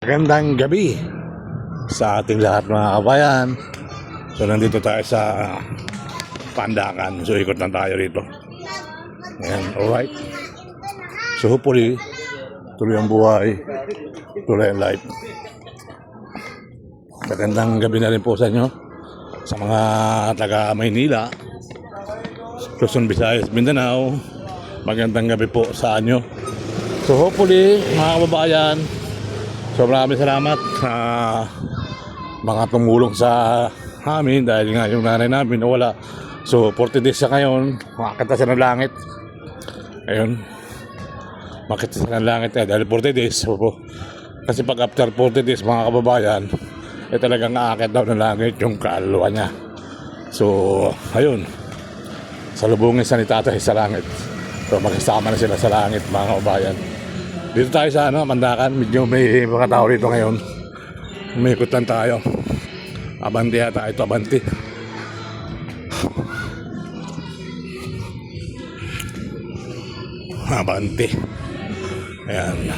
Magandang gabi sa ating lahat mga kabayan. So nandito tayo sa Pandakan. So ikot lang tayo rito. Ayan, alright. So hopefully tuloy ang buhay, tuloy ang life. Magandang gabi na rin po sa inyo, sa mga taga Maynila, Luzon, Visayas, Mindanao. Magandang gabi po sa inyo. So hopefully mga kababayan, so maraming salamat sa mga tumulong sa amin dahil nga yung nanay namin nawala. So 40 days siya ngayon, makakita siya ng langit. Ayun, makita siya ng langit dahil 40 days. So, kasi pag after 40 days mga kababayan, talagang aakit daw ng langit yung kaluluwa niya. So ayun, salubungin sa ni tatay sa langit. So magkasama na sila sa langit mga kababayan. Dito tayo sa Pandakan, medyo may mga tao rito ngayon. Umikot lang tayo. Abanti yata ito, abanti. Abanti. Ayan.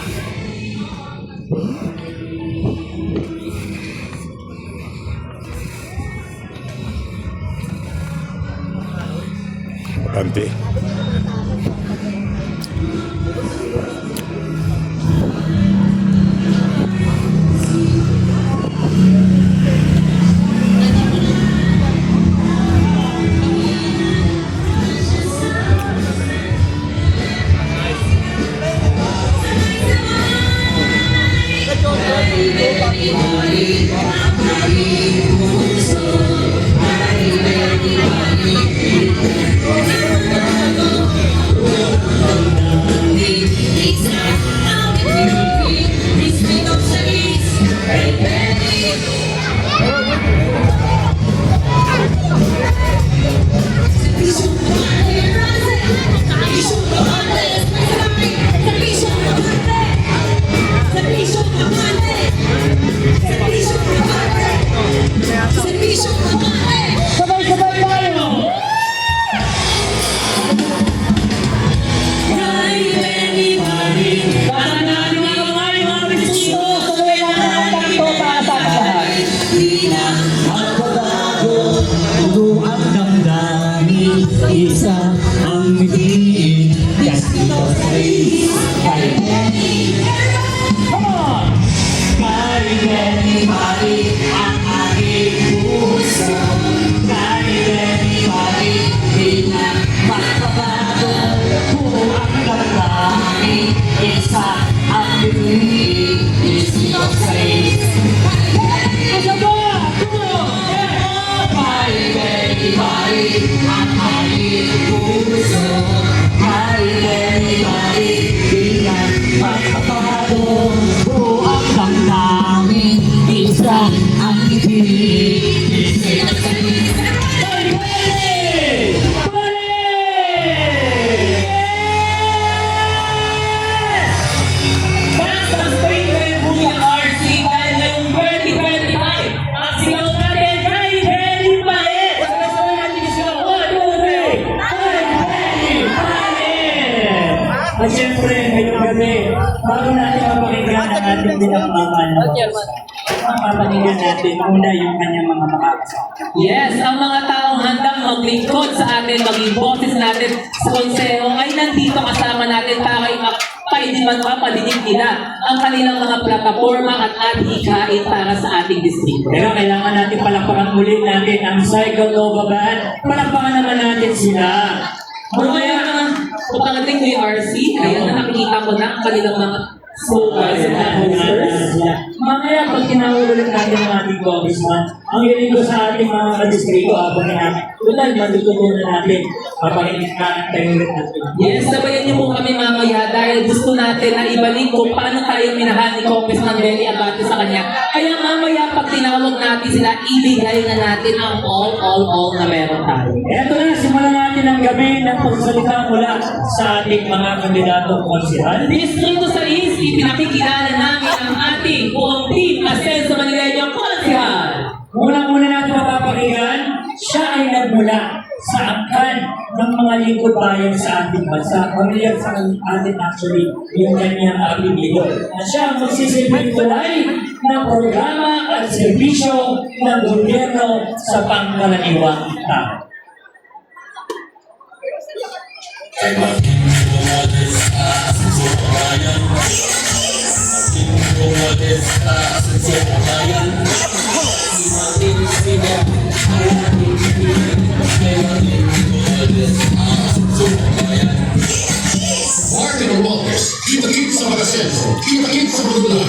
Abanti. Isa ang mitiin, Destino Says, kay Benny. Come on! Kay Benny Mari, ang aking puso. Kay Benny Mari, di na magpapago. Buong damdamin, isa ang mitiin, Destino Says. Isa ba? Kay Benny Mari, ang aking puso. Kay Benny Mari, di na magpapago. Buong damdamin, isa ang mitiin, Destino Says. Kay Benny! Basta spring na yung Kuya RC dahil ngayong 2025 ang sigaw natin kay Benny Paet! Sabay-sabay natin yung sigaw. 1, 2, 3! Kay Benny Paet! At syempre, ngayong gabi, bago natin mapakinggan ang ating pinagmamahal, mapapakinggan natin muna yung kanyang mga makakasama. Yes, ang mga taong handang maglingkod sa atin, maging boses natin sa konseho ay nandito kasama natin para mapadinig nila ang kanilang mga plataforma at adhikain para sa ating distrito. Pero kailangan natin palakpakan ulit natin ang Cycle Nova Band. Palakpakan naman natin sila. Mamaya na, pagdating ni RC, ayan na nakikita ko na ang kanilang mga slogans at posters. Mamaya pag kinaulit natin ang ating congressman, ang hiling ko sa ating mga kadistrito, habang natin, tulad, matutunan natin, papakinggan tayo ulit natin. Yes, sabayan niyo po kami mamaya dahil gusto natin na ibalik kung paano tayo minahal ni Congressman Benny Abate sa kanya. Kaya mamaya pag tinawag natin sila, ibigay na natin ang all na meron tayo. Eto na, simulan natin ang gabi ng pagsalita mula sa ating mga kandidatong konsihal. Distrito sa East, ipinakikilala namin ang ating buong team Asenso Manileño Konsihal. Unang-una natin mapapakinggan, siya ay nagmula sa angkan ng mga lingkod bayan sa ating bansa. Pamilyar sa atin actually yung kanyang apelido. At siya ang magsisilbing tulay mga programa at serbisyo ng gobyerno sa pangkalaniwang tao. Martin Romualdez, kita-kita sa Magasenso, kita-kita sa Magulang.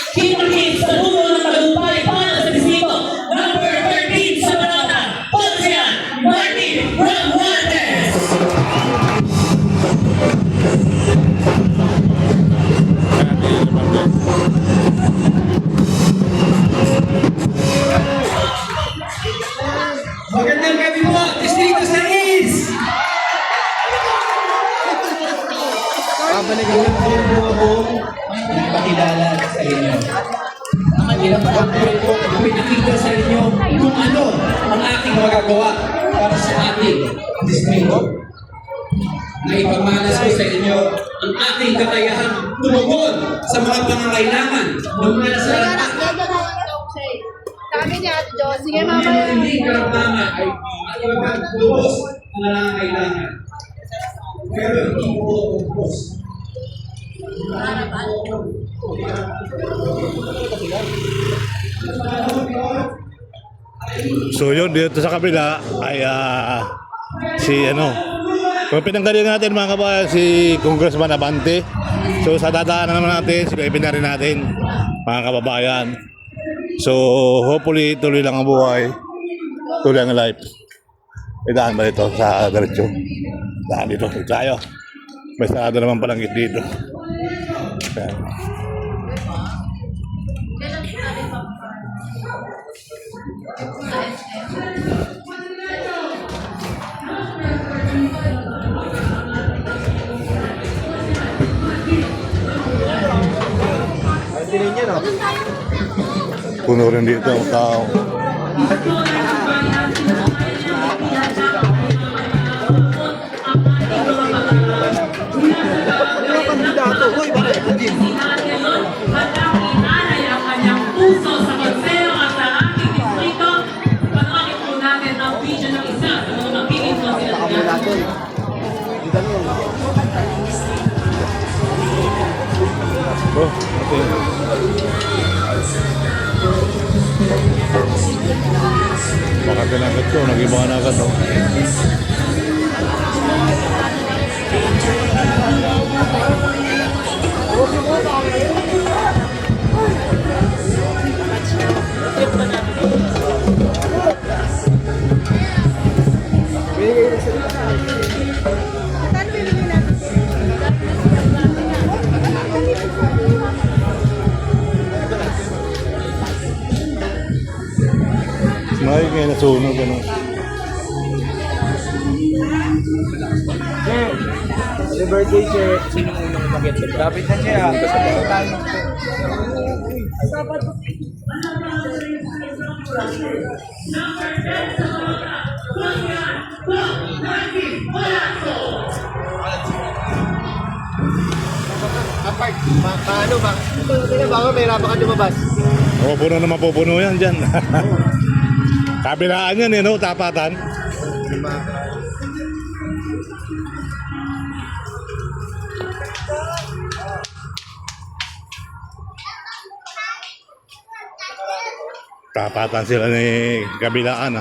Kita-kit sa puno ng tagumpay para sa distrito, number 13 sa Manata, Ponsian, Martin Romualdez! Magandang gabi po, Distrito sa East! Babalikan lang po ako pakilala sa inyo. Ilang pagkakulit po, pinakita sa inyo kung ano ang aking magagawa para sa ating distrito. Naipamalas ko sa inyo ang aking kakayahan tumugon sa mga pangangailangan ng mga nasarapan. Sabi niya, Ate Jo, sige mama. Hindi karamdaman ay ipagbuhos ang nangangailangan. Pero hindi po ubos. So yun, dito sa kabila ay si kung pinanggalingan natin mga kabayan, si Congressman Abante. So sa dadaanan naman natin, silipin na rin natin mga kababayan. So hopefully tuloy lang ang buhay, tuloy ang life. Idaan ba ito sa diretso? Daan dito, tayo. May sarado naman palang dito. Ayan. Puno rin dito ang tao. Ang kanyang puso sa konseo at sa ating distrito. Panoorin po natin ang video ng isa sa mga magiging konsilidad. Oh, okay. Baka kinagat ko, nag-iba na agad oh. May kaya nasunog ano. Happy birthday, sir. Sino unang umakyat sa Dapat na siya. Paano ba? Baka may hirapan ka lumabas. Oo, puno na mapupuno yan dyan. Kabilaan yan no? Tapatan. Tapatan sila ni kabilaan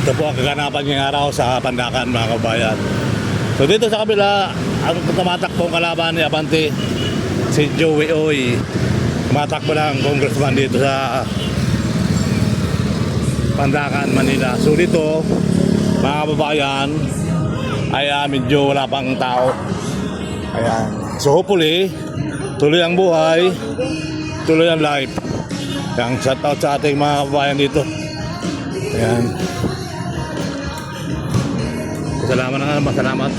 Ito po ang kaganapan ngayong araw sa Pandakan, mga kabayan. So dito sa kabila, ang tumatakbong kalaban ni Abante, si Joey Oy. Tumatakbo ng congressman dito sa Pandakan, Manila. So dito, mga kababayan, ay medyo wala pang tao. Ayan. So hopefully, tuloy ang buhay, tuloy ang life. Yang shout out sa ating mga kababayan dito. Ayan. Salamat.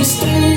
Stay